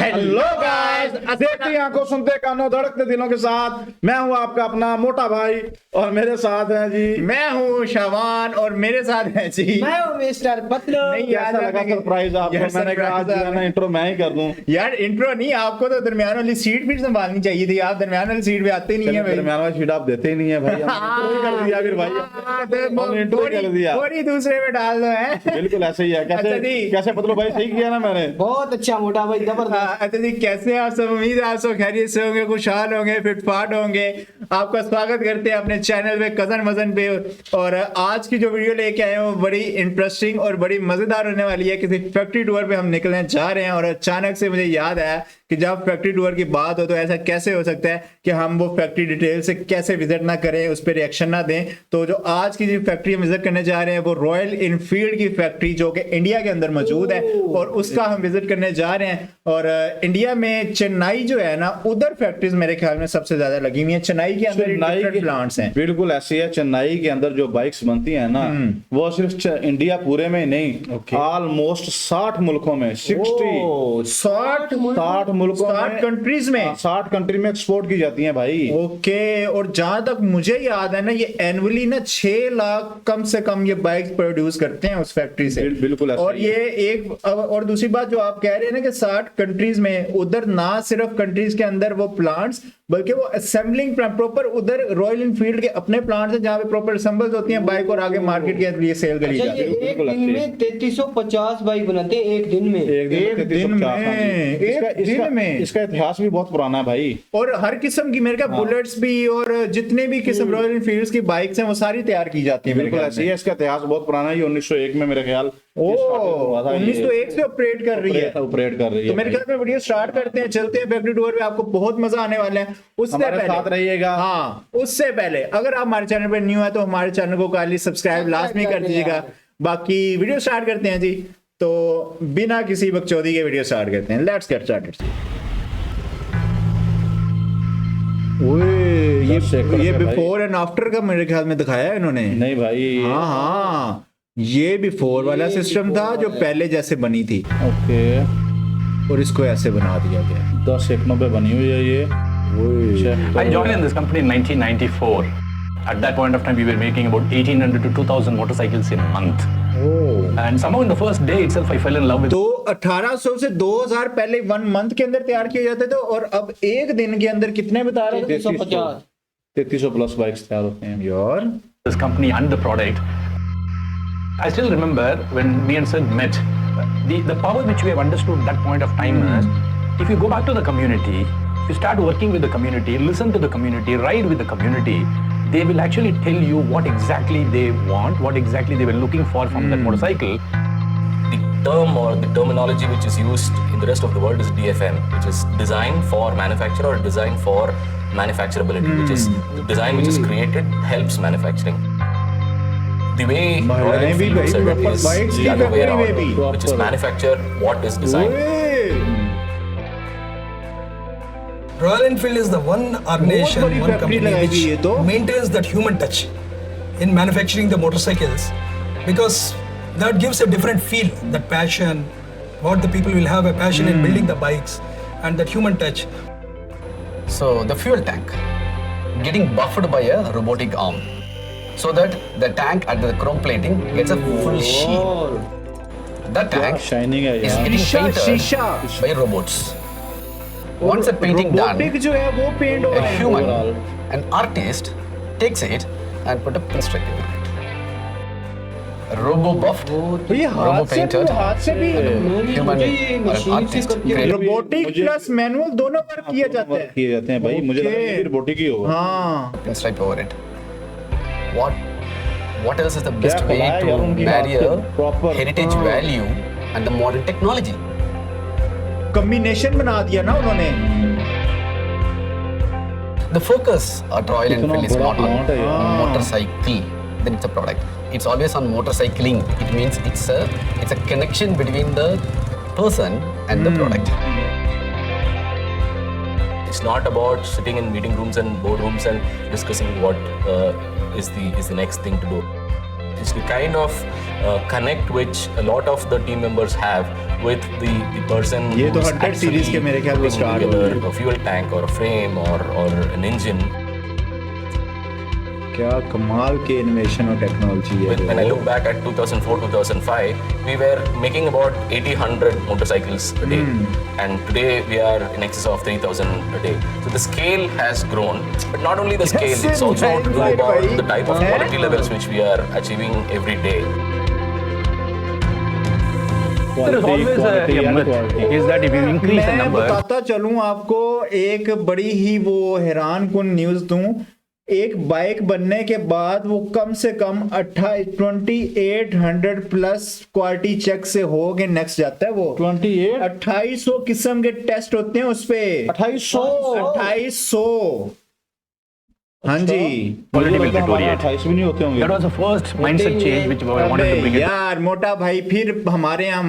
Hello guys, देखती आंखों सुनते कानों धड़कते दिलों के साथ मैं हूं आपका अपना मोटा भाई और मेरे साथ हैं जी मैं हूं शाबान और मेरे साथ है जी मैं हूं मिस्टर पतलू। नहीं कैसा लगा सरप्राइज आपको? मैंने कहा आज जो है ना इंट्रो मैं ही कर दूं। यार इंट्रो नहीं, आपको तो दरमियान वाली सीट भी संभालनी चाहिए थी। आप दरमियान वाली सीट पे आते नहीं है भाई। दरमियान वाला सीट आप देते ही नहीं है भाई। हमने intro ही कर दिया फिर भाई, हमने इंट्रो ही कर दिया। थोड़ी दूसरे में डाल दो है। बिल्कुल ऐसे ही है। अच्छा जी। कैसे पतलू भाई सही किया ना मैंने? बहुत अच्छा मोटा भाई, जबरदस्त। अच्छा जी, कैसे हैं आप सब? उम्मीद है आप सब खैरियत से होंगे, खुशहाल होंगे, फिटफाट होंगे। आपका स्वागत करते हैं अपने चैनल पे कजन मजन पे। और आज की जो वीडियो लेके आए हैं वो बड़ी इंटरेस्टिंग और बड़ी मजेदार होने वाली है। किसी फैक्ट्री टूर पे हम निकलने जा रहे हैं और अचानक से मुझे याद आया कि जब फैक्ट्री टूर की बात हो तो ऐसा कैसे हो सकता है कि हम वो फैक्ट्री डिटेल से कैसे विजिट ना करें, उस पर रिएक्शन ना दें। तो जो आज की जो फैक्ट्री हम विजिट करने जा रहे हैं वो रॉयल इनफील्ड की फैक्ट्री जो कि इंडिया के अंदर मौजूद है और उसका हम विजिट करने जा रहे हैं। और इंडिया में चेन्नई जो है ना, उधर फैक्ट्रीज मेरे ख्याल में सबसे ज्यादा लगी हुई है। चेन्नई के अंदर प्लांट्स हैं। बिल्कुल ऐसी है। चेन्नई के अंदर जो बाइक्स बनती हैं ना, वो सिर्फ इंडिया पूरे में नहीं, ऑलमोस्ट 60 मुल्कों में 60 मुल्कों 60 कंट्रीज में 60 कंट्री में एक्सपोर्ट की जाती हैं भाई। ओके। और जहां तक मुझे याद है ना, ये एनुअली ना 6 लाख कम से कम ये बाइक्स प्रोड्यूस करते हैं उस फैक्ट्री से। बिल्कुल ऐसा और ही ये एक और दूसरी बात जो आप कह रहे हैं ना कि 60 कंट्रीज में, उधर ना सिर्फ कंट्रीज के अंदर वो प्लांट्स बल्कि वो असेंबलिंग प्रॉपर उधर रॉयल इनफील्ड के अपने प्लांट्स हैं जहां पे प्रॉपर असेंबल्स होती हैं बाइक और आगे मार्केट के लिए सेल करी जाती है। एक दिन में 3350 बाइक बनाते हैं। एक दिन में इसका इतिहास भी बहुत पुराना है भाई। और हर किस्म की मेरे ख्याल बुलेट्स भी और जितने भी किस्म रॉयल इनफील्ड्स की बाइक्स हैं वो सारी तैयार की जाती हैं। बिल्कुल ऐसी है। इसका इतिहास बहुत पुराना है। 1901 में मेरे ख्याल 1901 से ऑपरेट कर रही है। तो मेरे ख्याल में वीडियो स्टार्ट करते हैं, चलते हैं फैक्ट्री टूर पे। आपको बहुत मजा आने वाला है। उससे पहले साथ रहिएगा। हाँ, उससे पहले अगर आप हमारे चैनल पर न्यू है तो हमारे चैनल को काइंडली सब्सक्राइब लाजमी कर दीजिएगा। बाकी वीडियो स्टार्ट करते हैं जी। तो बिना किसी बकचोदी के वीडियो स्टार्ट करते हैं। Let's get started. ये बिफोर एंड आफ्टर का मेरे ख्याल में दिखाया है इन्होंने। नहीं भाई, हाँ, ये बिफोर वाला सिस्टम था जो पहले जैसे बनी थी। ओके। और इसको ऐसे बना दिया गया। 10 एकड़ों पे बनी हुई है ये। I joined in this company in 1994. At that point of time, we were making about 1,800 to 2,000 motorcycles in a month. And somehow in the first day itself, I fell in love with. तो 1800 से 2000 पहले 1 month के अंदर तैयार किए जाते थे और अब एक दिन के अंदर कितने बता रहे थे? 3300 प्लस बाइक्स तैयार होते हैं यार। This company and the product. I still remember when me and Sid met. The power which we have understood at that point of time is, if you go back to the community, if you start working with the community, listen to the community, ride with the community, they will actually tell you what exactly they want, what exactly they were looking for from that motorcycle. The term or the terminology which is used in the rest of the world is DFM, which is design for manufacture or design for manufacturability, which is the design which is created helps manufacturing. The way Royal Enfield said it is the other way around, which is manufacture what is designed. Royal Enfield is the one organization, one company which maintains that human touch in manufacturing the motorcycles, because that gives a different feel, that passion, what the people will have a passion in building the bikes and that human touch. So the fuel tank getting buffed by a robotic arm, so that the tank at the chrome plating gets a full sheen. That tank shining है is यार। getting painted by robots. Once the painting done, जो है वो paint हो a रहा है। human, an artist, takes it and put a pinstripe in it. Robo buffed, तो ये robo हाथ से painted, भी human, an artist. created. Robotic plus manual दोनों वर्क किए जाते हैं। किए जाते हैं भाई। मुझे लगा कि रोबोटिक ही होगा। हाँ, Pinstripe over it. What else is the best क्या way पता है to यार उनकी marry बात a तो proper। heritage value and the modern technology? Combination बना दिया ना उन्होंने। The focus at Royal इतना Enfield is बड़ा not on plant है यार। motorcycle, then it's a product. It's always on motorcycling. It means it's a connection between the person and the product. It's not about sitting in meeting rooms and boardrooms and discussing what is the next thing to do. It's the kind of connect which a lot of the team members have with the person ये तो who's 100 series के मेरे ख्याल में putting start together हुई। a fuel tank or a frame or an engine. क्या कमाल के इनोवेशन और टेक्नोलॉजी है। When I look back at 2004-2005, we were making about 80-100 motorcycles a day, and today we are in excess of 3,000 a day. So the scale has grown, but not only the scale, it's also right, true right, about right. the type of quality levels which we are achieving every day. There is always a myth is that if you increase the मैं number, बताता चलूं आपको एक बड़ी ही वो हैरान कुन news दूं। एक बाइक बनने के बाद वो कम से कम 2800 प्लस क्वालिटी चेक से हो के नेक्स्ट जाता है। वो 2800 किस्म के टेस्ट होते हैं उस पे। 2800 हाँ जी। quality will deteriorate. 28 भी नहीं होते होंगे। That was the first mindset change which we wanted to bring it. यार मोटा भाई, फिर हमारे यहाँ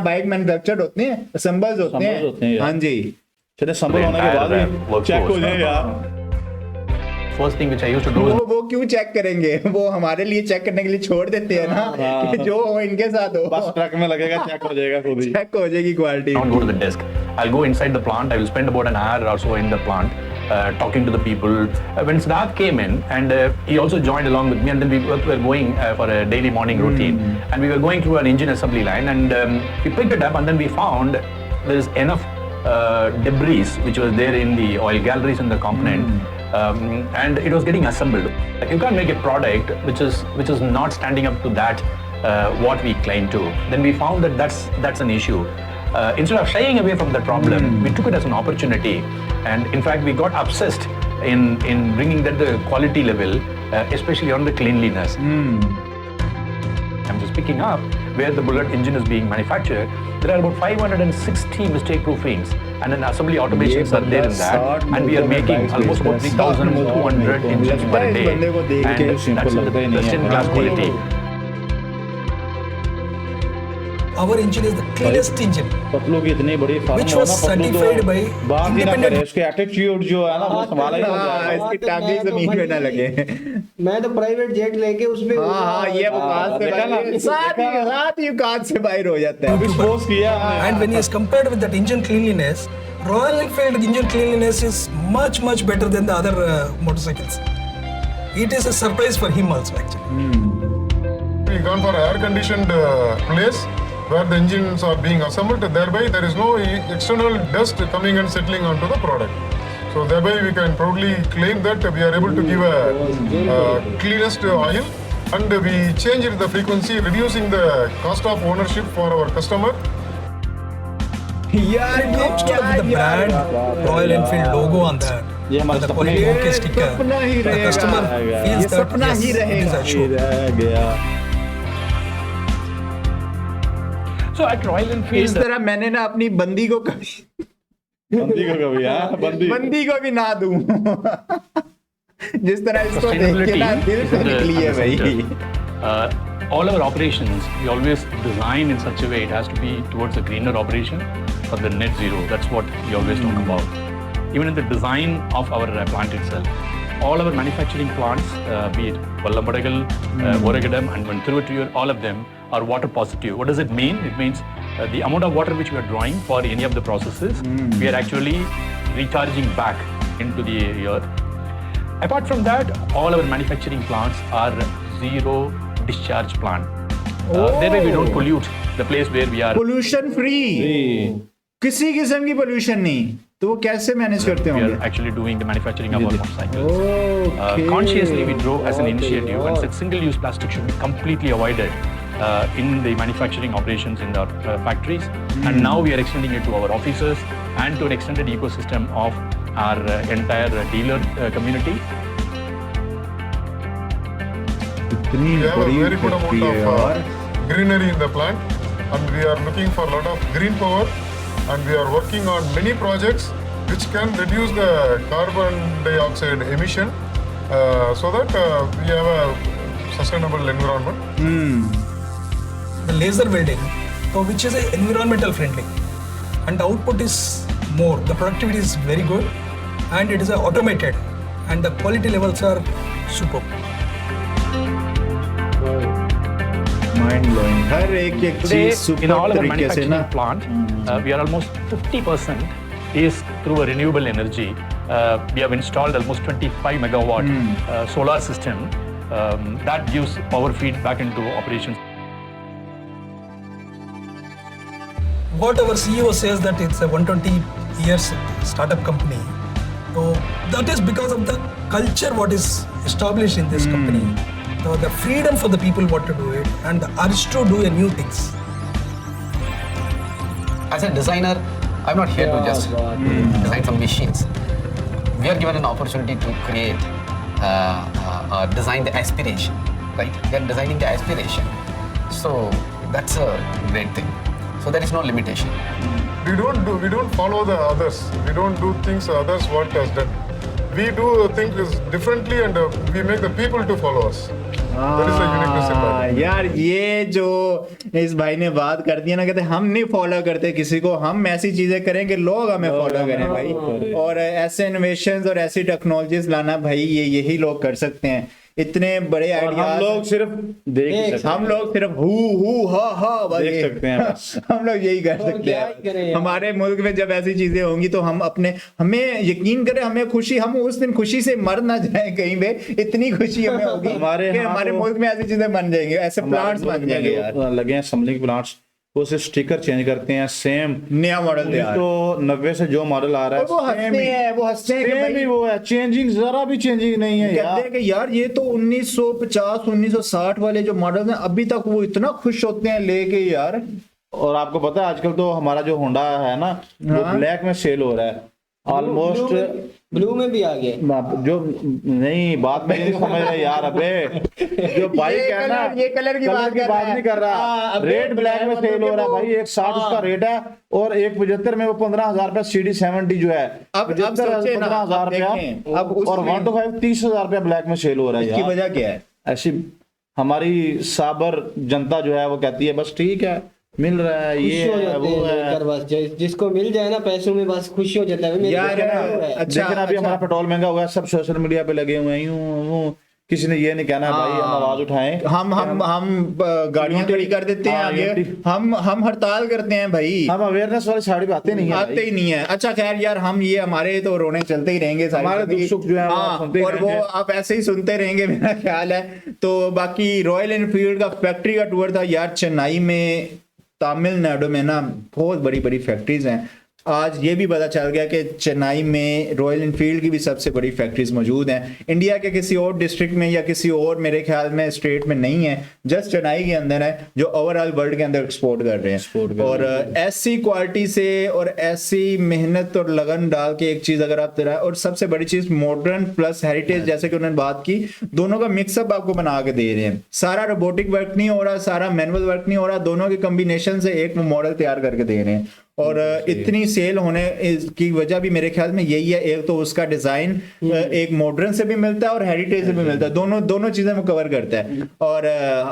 बाइक मैन्युफैक्चर्ड होते हैं, असेंबल्स होते Assembles होते हैं हैं। यार। हाँ जी। चले संभल होने के बाद भी चेक हो जाए यार। First thing which I used to do is वो क्यों चेक करेंगे? वो हमारे लिए चेक करने के लिए छोड़ देते हैं ना कि जो हो इनके साथ हो। बस ट्रक में लगेगा, चेक हो जाएगा खुद ही। चेक हो जाएगी quality. don't go to the desk. I'll go inside the plant. I will spend about an hour or so in the plant, talking to the people. When Siddharth came in, and he also joined along with me, and then we were going for a daily morning routine, and we were going through an engine assembly line, and we picked it up, and then we found there is enough debris which was there in the oil galleries and the component. And it was getting assembled. You can't make a product which is not standing up to that what we claim to. Then we found that that's an issue. Instead of shying away from the problem, we took it as an opportunity, and in fact we got obsessed in bringing that the quality level, especially on the cleanliness. I'm just picking up where the Bullet engine is being manufactured. There are about 560 mistake-proof frames, and then assembly automations are there in that, and we are making almost about 3,200 engines per day, and that's the best-in-class quality. Our engine is the cleanest engine. Patlu की इतनी बड़ी farm Which हो was ना, Patlu certified by तो बात ही ना independent- करे, उसके एटीट्यूड जो है ना वो संभाला ही नहीं हाँ, जाएगा। इसकी टांगे जमीन पे ना लगे। मैं तो प्राइवेट जेट लेके उसमें हाँ, ये औकात से देखा ना? बाहर, साथ ही औकात से बाहर हो जाता है। एक्सपोज किया हमने। And when he is compared with that engine cleanliness, Royal Enfield engine cleanliness is much better than the other motorcycles. It is a surprise for him also actually. We gone for air conditioned place where the engines are being assembled, thereby there is no external dust coming and settling onto the product. So thereby we can proudly claim that we are able to give a cleanest oil, and we changed the frequency, reducing the cost of ownership for our customer. यार It comes to the brand Royal Enfield logo on that. ये हमारा the सपना quality ही OK sticker. सपना ही The रहेगा। customer ये feels that सपना yes, he it is रहेगा। a show. रह गया। So at Royal इस Enfield, तरह मैंने ना अपनी बंदी को कभी बंदी को कभी हाँ बंदी को भी ना दूं। जिस तरह इसको देख के sustainability ना दिल is से in the निकली है भाई। center. All our operations, we always design in such a way it has to be towards a greener operation for the net zero. That's what we always talk about. Even in the design of our plant itself, all our manufacturing plants, be it Vallambadagal, Oragadam, and Manthuruttur, all of them are water positive. What does it mean? It means the amount of water which we are drawing for any of the processes, we are actually recharging back into the earth. Apart from that, all our manufacturing plants are zero discharge plant. That way we don't pollute the place where we are. Pollution free, किसी किस्म की pollution नहीं, तो वो कैसे manage करते We होंगे? are actually doing the manufacturing of our motorcycles. Okay. Consciously, we drove as an initiative and said single-use plastic should be completely avoided in the manufacturing operations in our factories. And now we are extending it to our offices and to an extended ecosystem of our entire dealer community. इतनी We have a बड़ी very good factory amount है of यार। greenery in the plant, and we are looking for a lot of green power, and we are working on many projects which can reduce the carbon dioxide emission, so that we have a sustainable environment. The laser welding, so which is environmental friendly, and the output is more. The productivity is very good, and it is automated, and the quality levels are superb. Mind blowing, हर एक एक Today, चीज in super all our तरीके से ना। manufacturing plant, we are almost 50% is through a renewable energy. We have installed almost 25 megawatt solar system that gives power feed back into operations. What our CEO says that it's a 120 years startup company. So that is because of the culture what is established in this company. So the freedom for the people what to do it and the urge to do a new things. As a designer, I'm not here to just design some machines. We are given an opportunity to create, design the aspiration, right? We are designing the aspiration. So that's a great thing. So there is no limitation. We don't follow the others. We don't do things others what has done. We do things differently and we make the people to follow us. That is the uniqueness in that. यार ये जो इस भाई ने बात कर दी है ना, कहते हम नहीं फॉलो करते किसी को, हम ऐसी चीजें करेंगे लोग हमें फॉलो करें भाई। और ऐसे इनोवेशंस और ऐसी टेक्नोलॉजीज लाना भाई ये यही लोग कर सकते हैं। इतने बड़े और आइडिया हम लोग सिर्फ देख ही सकते हैं। हम लोग सिर्फ हु हा बस देख ये- सकते हैं बस। हम लोग यही कर सकते क्या ही करें हैं। यार। हमारे मुल्क में जब ऐसी चीजें होंगी तो हम अपने, हमें यकीन करें, हमें खुशी, हम उस दिन खुशी से मर ना जाए कहीं पे, इतनी खुशी हमें होगी हमारे कि यहाँ हमारे तो- मुल्क में ऐसी चीजें बन जाएंगी, ऐसे प्लांट्स बन जाएंगे यार। लगे हैं समलिंग प्लांट्स, वो सिर्फ स्टिकर चेंज करते हैं, सेम नया मॉडल तैयार। तो 90 से जो मॉडल आ रहा है और वो हंसते हैं, वो हंसते हैं कि सेम भाई ही वो है, चेंजिंग जरा भी चेंजिंग नहीं है कहते यार। हैं कि यार ये तो 1950 1960 वाले जो मॉडल हैं अभी तक वो इतना खुश होते हैं लेके यार। और आपको पता है आजकल तो हमारा जो होंडा है ना वो हाँ। ब्लैक में सेल हो रहा है ऑलमोस्ट। ब्लू में भी आ गया। जो नहीं बात में नहीं समझ रहे यार, अबे जो बाइक है ना ये कलर की बात कर रहा है। नहीं कर हाँ, रहा, अब रेट ब्लैक में सेल हो रहा है भाई। 160 हाँ। उसका रेट है और 175 में वो 15,000 रुपया CD70 जो है अब 75 सोचे ना, 15,000 अब रुपया देखें, अब और उसमें- 125 30,000 रुपया ब्लैक में सेल हो रहा है इसकी यार। वजह क्या है? ऐसी हमारी साबर जनता जो है वो कहती है बस ठीक है मिल रहा है खुश ये हो है जाते वो हैं है। लेकर, बस जिसको मिल जाए ना पैसों में बस खुश हो जाता है। मेरे यार, को क्या हुआ है? अच्छा, लेकिन अभी अच्छा। हमारा पेट्रोल महंगा हुआ है, सब सोशल मीडिया पे लगे हुए हैं यूं किसी ने ये नहीं कहना है भाई हम आवाज उठाएं। हम गाड़ियां खड़ी कर देते हैं हाँ, आगे, यूनिटी। हम हड़ताल करते हैं भाई, हम अवेयरनेस वाली साड़ी पे आते नहीं है आते ही नहीं है। अच्छा खैर यार, हम ये हमारे तो रोने चलते ही रहेंगे सारी हमारे जिंदगी। दुख सुख जो है वो हाँ, सुनते ही और वो रहेंगे। आप ऐसे ही सुनते रहेंगे मेरा ख्याल है। तो बाकी रॉयल एनफील्ड का फैक्ट्री का टूर था यार चेन्नई में, तमिलनाडु में ना बहुत बड़ी बड़ी फैक्ट्रीज हैं। आज ये भी पता चल गया कि चेन्नई में रॉयल एनफील्ड की भी सबसे बड़ी फैक्ट्रीज मौजूद हैं। इंडिया के किसी और डिस्ट्रिक्ट में या किसी और मेरे ख्याल में स्टेट में नहीं है, जस्ट चेन्नई के अंदर है जो ओवरऑल वर्ल्ड के अंदर एक्सपोर्ट कर रहे हैं। और ऐसी क्वालिटी से और ऐसी मेहनत और लगन डाल के एक चीज अगर आप तेरा, और सबसे बड़ी चीज मॉडर्न प्लस हेरिटेज जैसे कि उन्होंने बात की, दोनों का मिक्सअप आपको बना के दे रहे हैं। सारा रोबोटिक वर्क नहीं हो रहा, सारा मैनुअल वर्क नहीं हो रहा, दोनों के कॉम्बिनेशन से एक मॉडल तैयार करके दे रहे हैं। और इतनी सेल होने की वजह भी मेरे ख्याल में यही है, एक तो उसका डिजाइन एक मॉडर्न से भी मिलता है और हेरिटेज से भी मिलता है, दोनों चीजें वो कवर करता है। और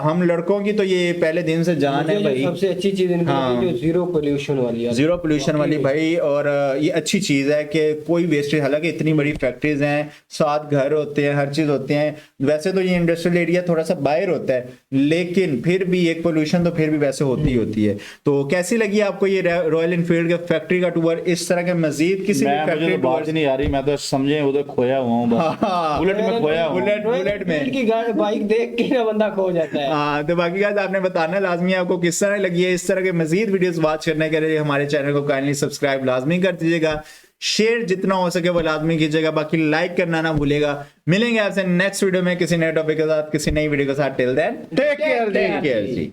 हम लड़कों की तो ये पहले दिन से जान है मुझे जो भाई, सबसे अच्छी चीज इनकी हाँ। लगी जो जीरो पोल्यूशन वाली है। जीरो पोल्यूशन वाली भाई। और ये अच्छी चीज है कि कोई वेस्टेज, हालांकि इतनी बड़ी फैक्ट्रीज हैं, 7 घर होते हैं, हर चीज होते हैं। वैसे तो ये इंडस्ट्रियल एरिया थोड़ा सा बाहर होता है, लेकिन फिर भी एक पोल्यूशन तो फिर भी वैसे होती ही होती है। तो कैसी लगी आपको ये रॉयल एनफील्ड के फैक्ट्री का टूर? इस तरह के मजीद किसी भी मुझे फैक्ट्री तो बात ही नहीं आ रही, मैं तो समझे उधर खोया हुआ हूँ बस। हाँ। बुलेट में खोया हूँ। बुलेट में की बाइक देख के ना बंदा खो जाता है। हाँ, तो बाकी गाइस आपने बताना लाजमी है आपको किस तरह लगी है। इस तरह के मजीद वीडियोस वॉच करने के लिए हमारे चैनल को काइंडली सब्सक्राइब लाजमी कर दीजिएगा, शेयर जितना हो सके वो लाजमी कीजिएगा, बाकी लाइक करना ना भूलेगा। मिलेंगे आपसे नेक्स्ट वीडियो में किसी नए टॉपिक के साथ, किसी नई वीडियो के साथ। टिल देन टेक केयर जी।